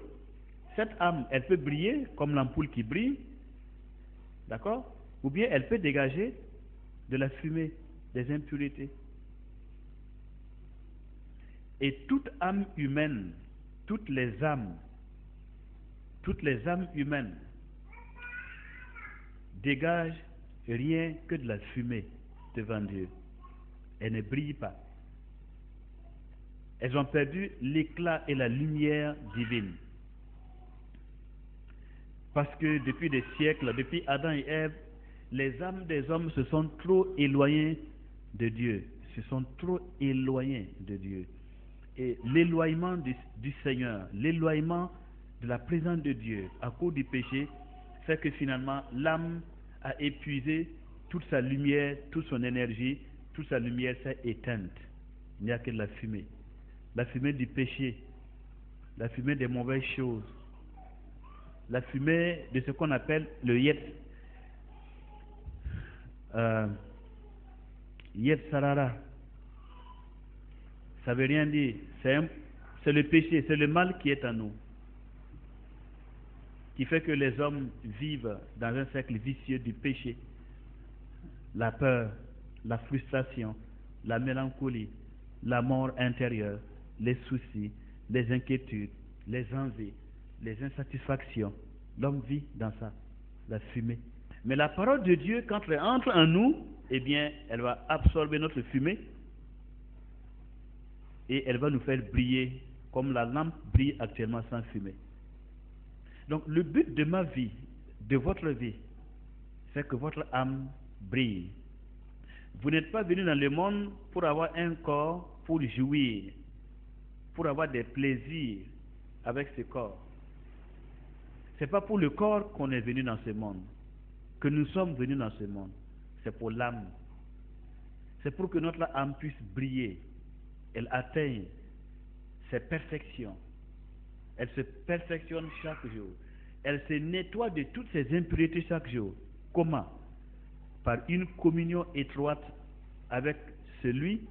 cette âme, elle peut briller comme l'ampoule qui brille, d'accord? Ou bien elle peut dégager de la fumée, des impuretés. Et toute âme humaine, toutes les âmes humaines dégagent rien que de la fumée devant Dieu. Elles ne brillent pas. Elles ont perdu l'éclat et la lumière divine. Parce que depuis des siècles, depuis Adam et Ève, les âmes des hommes se sont trop éloignées de Dieu. Se sont trop éloignées de Dieu. Et l'éloignement du Seigneur, l'éloignement de la présence de Dieu à cause du péché, fait que finalement l'âme a épuisé toute sa lumière, toute son énergie, toute sa lumière s'est éteinte. Il n'y a que de la fumée. La fumée du péché, la fumée des mauvaises choses, la fumée de ce qu'on appelle le Yetzer Hara. Ça veut rien dire. C'est le péché, c'est le mal qui est en nous, qui fait que les hommes vivent dans un cercle vicieux du péché. La peur, la frustration, la mélancolie, la mort intérieure, les soucis, les inquiétudes, les envies, les insatisfactions. L'homme vit dans ça, la fumée. Mais la parole de Dieu, quand elle entre en nous, eh bien, elle va absorber notre fumée et elle va nous faire briller comme la lampe brille actuellement sans fumée. Donc, le but de ma vie, de votre vie, c'est que votre âme brille. Vous n'êtes pas venu dans le monde pour avoir un corps, pour jouir, pour avoir des plaisirs avec ce corps. Ce n'est pas pour le corps qu'on est venu dans ce monde, que nous sommes venus dans ce monde. C'est pour l'âme. C'est pour que notre âme puisse briller. Elle atteigne ses perfections. Elle se perfectionne chaque jour. Elle se nettoie de toutes ses impuretés chaque jour. Comment? Par une communion étroite avec celui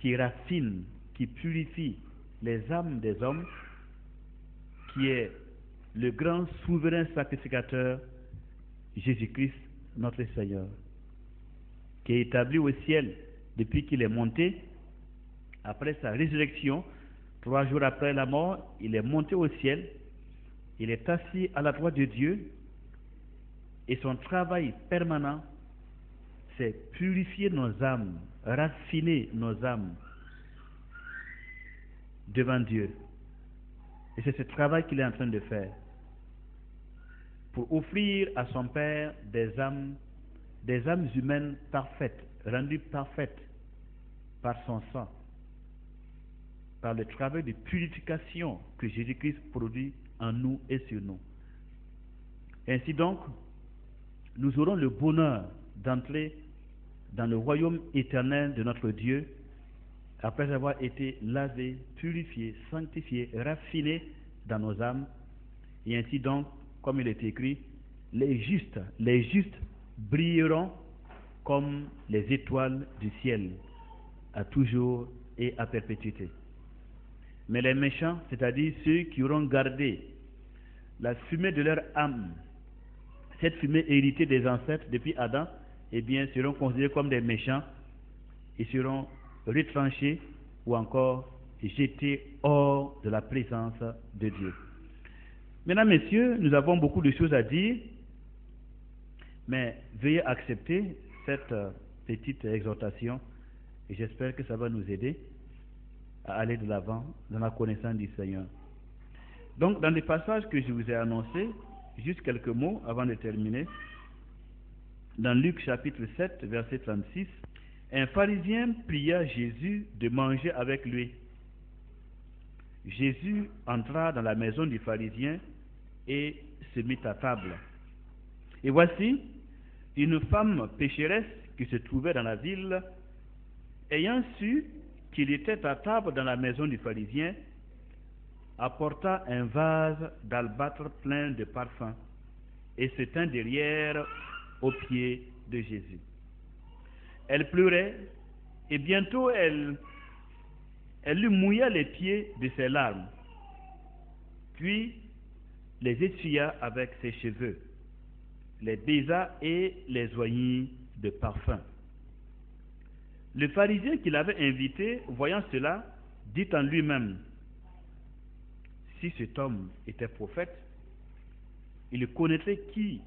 qui raffine, qui purifie les âmes des hommes, qui est le grand souverain sacrificateur, Jésus-Christ, notre Seigneur, qui est établi au ciel depuis qu'il est monté, après sa résurrection, 3 jours après la mort, il est monté au ciel, il est assis à la droite de Dieu, et son travail permanent, c'est purifier nos âmes, raffiner nos âmes devant Dieu. Et c'est ce travail qu'il est en train de faire pour offrir à son Père des âmes humaines parfaites, rendues parfaites par son sang, par le travail de purification que Jésus-Christ produit en nous et sur nous. Ainsi donc, nous aurons le bonheur d'entrer dans le royaume éternel de notre Dieu après avoir été lavés, purifiés, sanctifiés, raffinés dans nos âmes. Et ainsi donc, comme il est écrit, les justes brilleront comme les étoiles du ciel, à toujours et à perpétuité. Mais les méchants, c'est-à-dire ceux qui auront gardé la fumée de leur âme, cette fumée héritée des ancêtres depuis Adam, eh bien, seront considérés comme des méchants et seront retranchés ou encore jetés hors de la présence de Dieu. Mesdames, Messieurs, nous avons beaucoup de choses à dire, mais veuillez accepter cette petite exhortation et j'espère que ça va nous aider à aller de l'avant dans la connaissance du Seigneur. Donc, dans les passages que je vous ai annoncés, juste quelques mots avant de terminer. Dans Luc chapitre 7, verset 36, un pharisien pria Jésus de manger avec lui. Jésus entra dans la maison du pharisien et se mit à table. Et voici, une femme pécheresse qui se trouvait dans la ville ayant su qu'il était à table dans la maison du pharisien, apporta un vase d'albâtre plein de parfums et se tint derrière aux pieds de Jésus. Elle pleurait et bientôt elle lui mouilla les pieds de ses larmes, puis les essuya avec ses cheveux, les baisa et les oignit de parfum. Le pharisien qui l'avait invité, voyant cela, dit en lui-même: si cet homme était prophète, il connaîtrait qui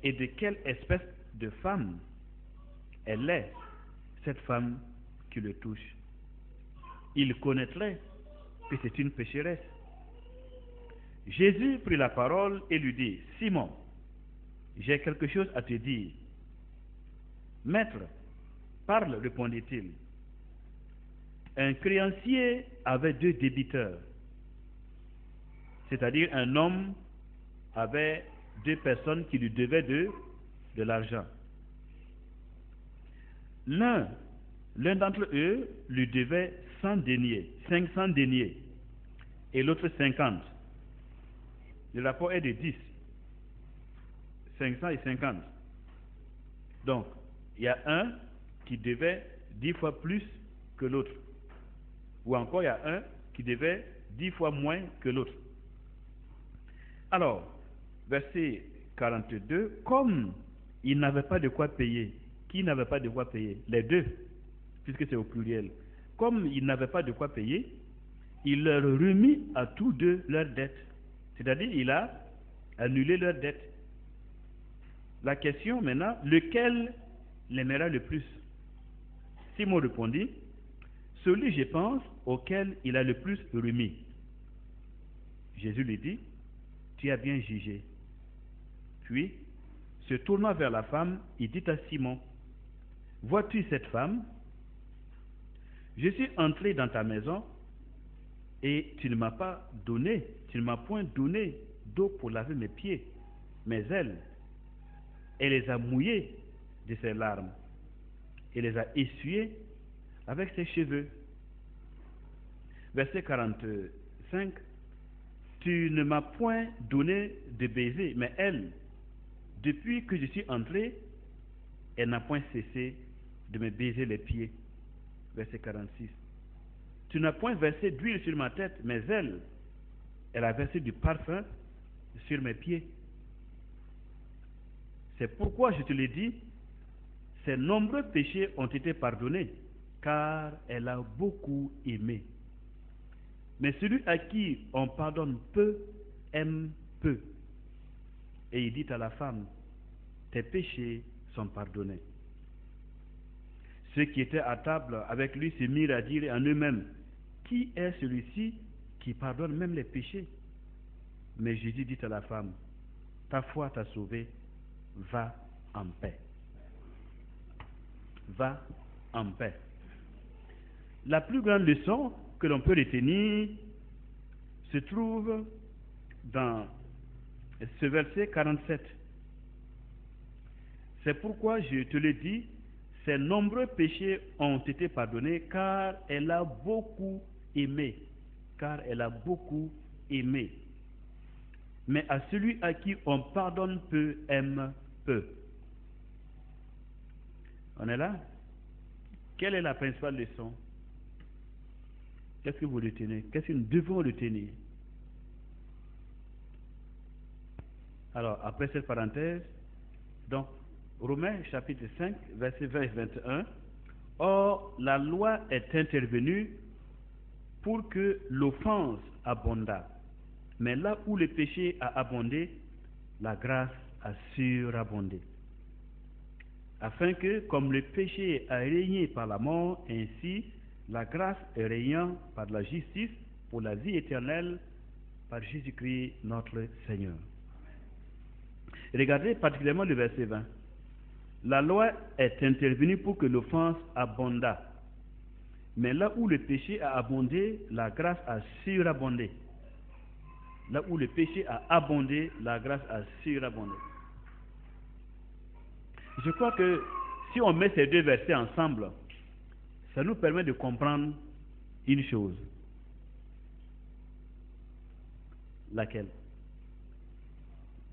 et de quelle espèce de femme elle est, cette femme qui le touche. Il connaîtrait que c'est une pécheresse. Jésus prit la parole et lui dit: Simon, j'ai quelque chose à te dire. Maître, parle, répondit-il. Un créancier avait 2 débiteurs, c'est-à-dire un homme avait 2 personnes qui lui devaient de l'argent. L'un d'entre eux lui devait 500 deniers, et l'autre 50. Le rapport est de 10. 500 et 50. Donc, il y a un qui devait 10 fois plus que l'autre. Ou encore, il y a un qui devait 10 fois moins que l'autre. Alors, verset 42, comme il n'avait pas de quoi payer, qui n'avait pas de quoi payer? Les 2, puisque c'est au pluriel. Comme il n'avait pas de quoi payer, il leur remit à tous 2 leurs dettes. C'est-à-dire, il a annulé leurs dettes. La question maintenant, lequel l'aimera le plus? Simon répondit: celui, je pense, auquel il a le plus remis. Jésus lui dit: tu as bien jugé. Puis, se tournant vers la femme, il dit à Simon: vois-tu cette femme? Je suis entré dans ta maison et tu ne m'as point donné d'eau pour laver mes pieds, mais elle les a mouillés de ses larmes et les a essuyés avec ses cheveux. Verset 45, tu ne m'as point donné de baiser, mais elle, depuis que je suis entré, elle n'a point cessé de me baiser les pieds. Verset 46, tu n'as point versé d'huile sur ma tête, mais elle a versé du parfum sur mes pieds. C'est pourquoi je te l'ai dit, ses nombreux péchés ont été pardonnés, car elle a beaucoup aimé. Mais celui à qui on pardonne peu, aime peu. Et il dit à la femme: tes péchés sont pardonnés. Ceux qui étaient à table avec lui se mirent à dire en eux-mêmes: qui est celui-ci qui pardonne même les péchés? Mais Jésus dit à la femme: ta foi t'a sauvée, va en paix. Va en paix. La plus grande leçon que l'on peut retenir se trouve dans ce verset 47. C'est pourquoi je te le dis, ses nombreux péchés ont été pardonnés, car elle a beaucoup aimé. Car elle a beaucoup aimé. Mais à celui à qui on pardonne peu, aime peu. On est là? Quelle est la principale leçon? Qu'est-ce que vous retenez? Qu'est-ce que nous devons retenir? Alors, après cette parenthèse, donc, Romains chapitre 5, versets 20 et 21, or, la loi est intervenue pour que l'offense abondât. Mais là où le péché a abondé, la grâce a surabondé. Afin que, comme le péché a régné par la mort, ainsi la grâce régnant par la justice pour la vie éternelle par Jésus-Christ notre Seigneur. Regardez particulièrement le verset 20. La loi est intervenue pour que l'offense abondât. Mais là où le péché a abondé, la grâce a surabondé. Là où le péché a abondé, la grâce a surabondé. Je crois que si on met ces 2 versets ensemble, ça nous permet de comprendre une chose. Laquelle?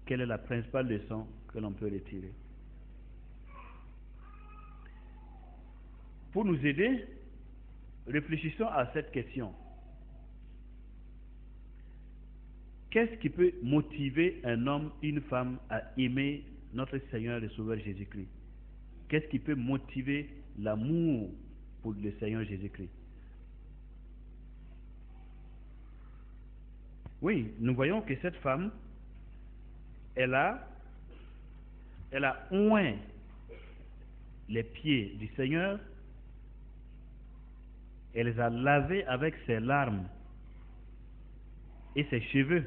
Quelle est la principale leçon que l'on peut retirer? Pour nous aider, réfléchissons à cette question. Qu'est-ce qui peut motiver un homme, une femme à aimer notre Seigneur et Sauveur Jésus-Christ? Qu'est-ce qui peut motiver l'amour pour le Seigneur Jésus-Christ? Oui, nous voyons que cette femme, elle a oint les pieds du Seigneur, elle les a lavés avec ses larmes et ses cheveux.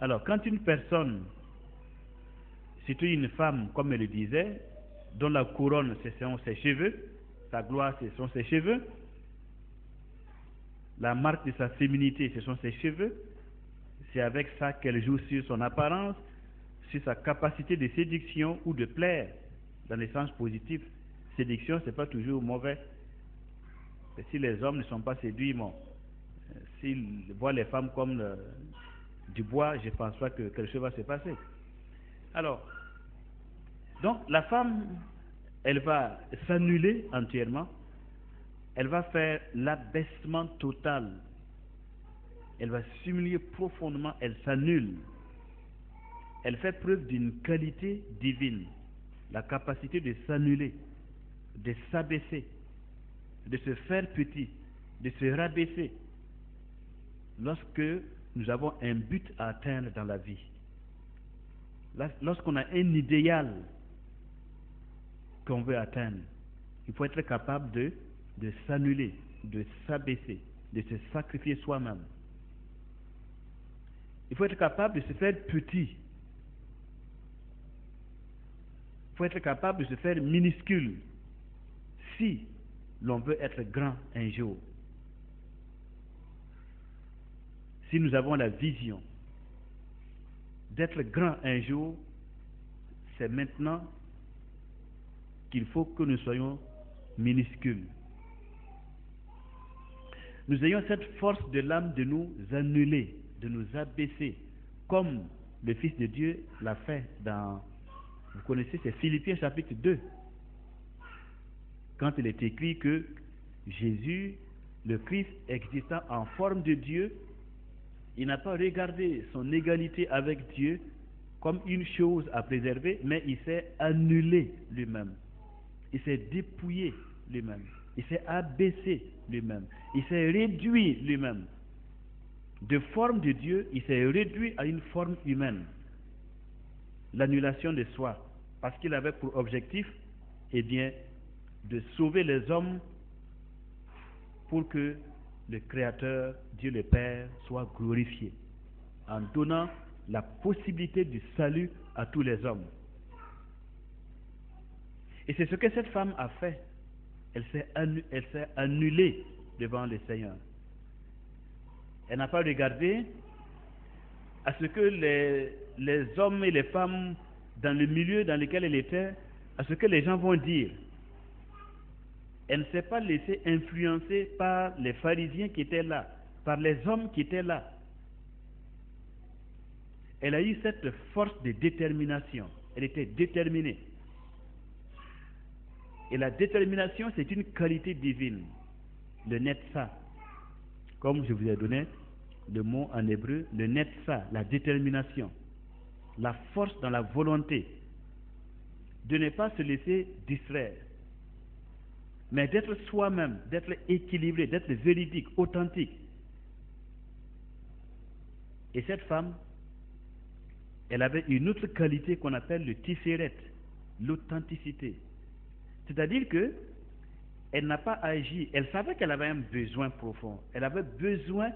Alors, quand une personne, surtout une femme, comme elle le disait, dont la couronne, ce sont ses cheveux, sa gloire, ce sont ses cheveux, la marque de sa féminité, ce sont ses cheveux, c'est avec ça qu'elle joue sur son apparence, sur sa capacité de séduction ou de plaire, dans le sens positif. Séduction, ce n'est pas toujours mauvais. Et si les hommes ne sont pas séduits, bon, s'ils voient les femmes comme du bois, je ne pense pas que quelque chose va se passer. Alors, donc la femme, elle va s'annuler entièrement, elle va faire l'abaissement total, elle va s'humilier profondément, elle s'annule, elle fait preuve d'une qualité divine, la capacité de s'annuler, de s'abaisser, de se faire petit, de se rabaisser, lorsque nous avons un but à atteindre dans la vie. Lorsqu'on a un idéal qu'on veut atteindre, il faut être capable de s'annuler, de s'abaisser, de se sacrifier soi-même. Il faut être capable de se faire petit. Il faut être capable de se faire minuscule si l'on veut être grand un jour. Si nous avons la vision d'être grand un jour, c'est maintenant qu'il faut que nous soyons minuscules. Nous ayons cette force de l'âme de nous annuler, de nous abaisser, comme le Fils de Dieu l'a fait dans, vous connaissez, c'est Philippiens chapitre 2, quand il est écrit que Jésus, le Christ, existant en forme de Dieu, il n'a pas regardé son égalité avec Dieu comme une chose à préserver, mais il s'est annulé lui-même. Il s'est dépouillé lui-même. Il s'est abaissé lui-même. Il s'est réduit lui-même. De forme de Dieu, il s'est réduit à une forme humaine. L'annulation de soi. Parce qu'il avait pour objectif, eh bien, de sauver les hommes pour que le Créateur, Dieu le Père, soit glorifié, en donnant la possibilité du salut à tous les hommes. Et c'est ce que cette femme a fait. Elle s'est annulée devant le Seigneur. Elle n'a pas regardé à ce que les hommes et les femmes dans le milieu dans lequel elle était, à ce que les gens vont dire. Elle ne s'est pas laissée influencer par les pharisiens qui étaient là, par les hommes qui étaient là. Elle a eu cette force de détermination. Elle était déterminée. Et la détermination, c'est une qualité divine. Le netsa. Comme je vous ai donné le mot en hébreu, le netsa, la détermination. La force dans la volonté. De ne pas se laisser distraire. Mais d'être soi-même, d'être équilibré, d'être véridique, authentique. Et cette femme, elle avait une autre qualité qu'on appelle le tiferet, l'authenticité. C'est-à-dire que elle n'a pas agi, elle savait qu'elle avait un besoin profond. Elle avait besoin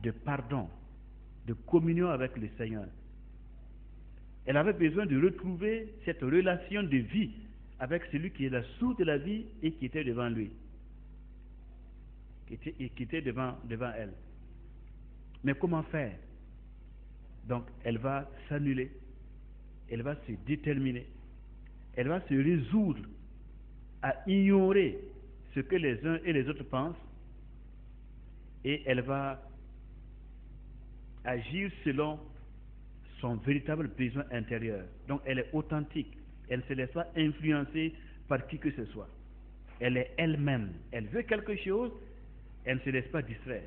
de pardon, de communion avec le Seigneur. Elle avait besoin de retrouver cette relation de vie avec celui qui est la source de la vie et qui était devant lui, qui était devant elle. Mais comment faire? Donc elle va s'annuler, elle va se déterminer, elle va se résoudre à ignorer ce que les uns et les autres pensent et elle va agir selon son véritable besoin intérieur. Donc elle est authentique. Elle ne se laisse pas influencer par qui que ce soit. Elle est elle-même. Elle veut quelque chose, elle ne se laisse pas distraire.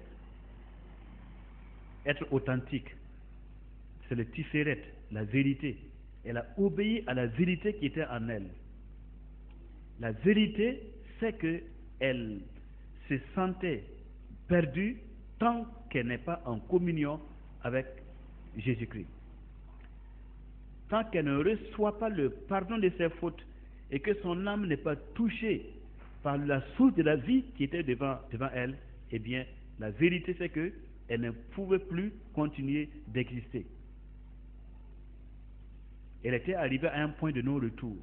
Être authentique, c'est le tiferet, la vérité. Elle a obéi à la vérité qui était en elle. La vérité, c'est qu'elle se sentait perdue tant qu'elle n'est pas en communion avec Jésus-Christ. Tant qu'elle ne reçoit pas le pardon de ses fautes et que son âme n'est pas touchée par la source de la vie qui était devant elle, eh bien, la vérité c'est qu'elle ne pouvait plus continuer d'exister. Elle était arrivée à un point de non-retour.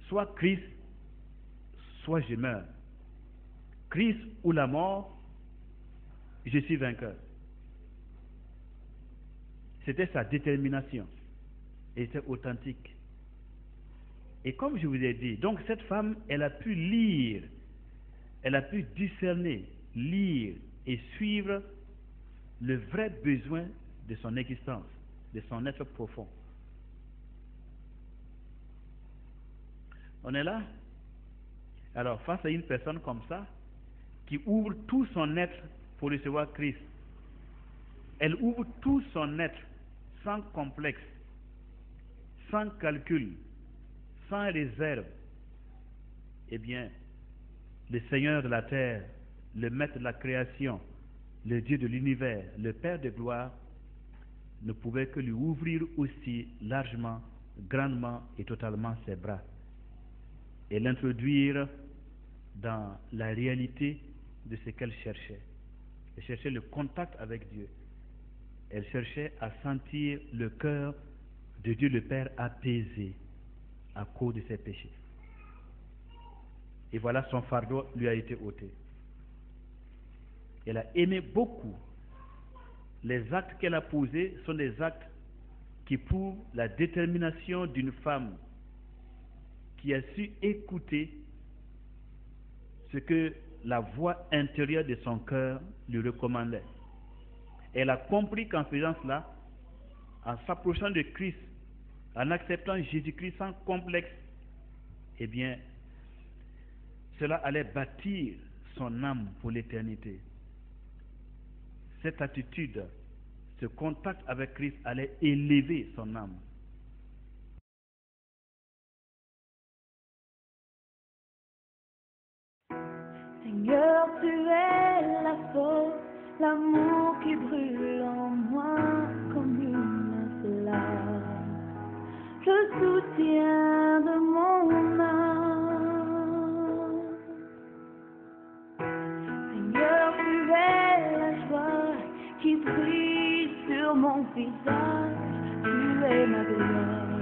Soit Christ, soit je meurs. Christ ou la mort, je suis vainqueur. C'était sa détermination. Elle était authentique. Et comme je vous ai dit, donc cette femme, elle a pu lire, elle a pu discerner, lire et suivre le vrai besoin de son existence, de son être profond. On est là? Alors, face à une personne comme ça, qui ouvre tout son être pour recevoir Christ, elle ouvre tout son être sans complexe, sans calcul, sans réserve. Eh bien, le Seigneur de la terre, le Maître de la création, le Dieu de l'univers, le Père de gloire, ne pouvait que lui ouvrir aussi largement, grandement et totalement ses bras et l'introduire dans la réalité de ce qu'elle cherchait. Elle cherchait le contact avec Dieu. Elle cherchait à sentir le cœur de Dieu le Père apaisé à cause de ses péchés. Et voilà, son fardeau lui a été ôté. Elle a aimé beaucoup. Les actes qu'elle a posés sont des actes qui prouvent la détermination d'une femme qui a su écouter ce que la voix intérieure de son cœur lui recommandait. Elle a compris qu'en faisant cela, en s'approchant de Christ, en acceptant Jésus-Christ sans complexe, eh bien, cela allait bâtir son âme pour l'éternité. Cette attitude, ce contact avec Christ allait élever son âme. Seigneur, tu es la force, l'amour qui brûle en moi comme une flamme, le soutien de mon âme. Seigneur, tu es la joie qui brille sur mon visage, tu es ma gloire,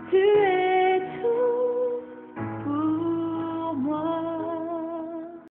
tu es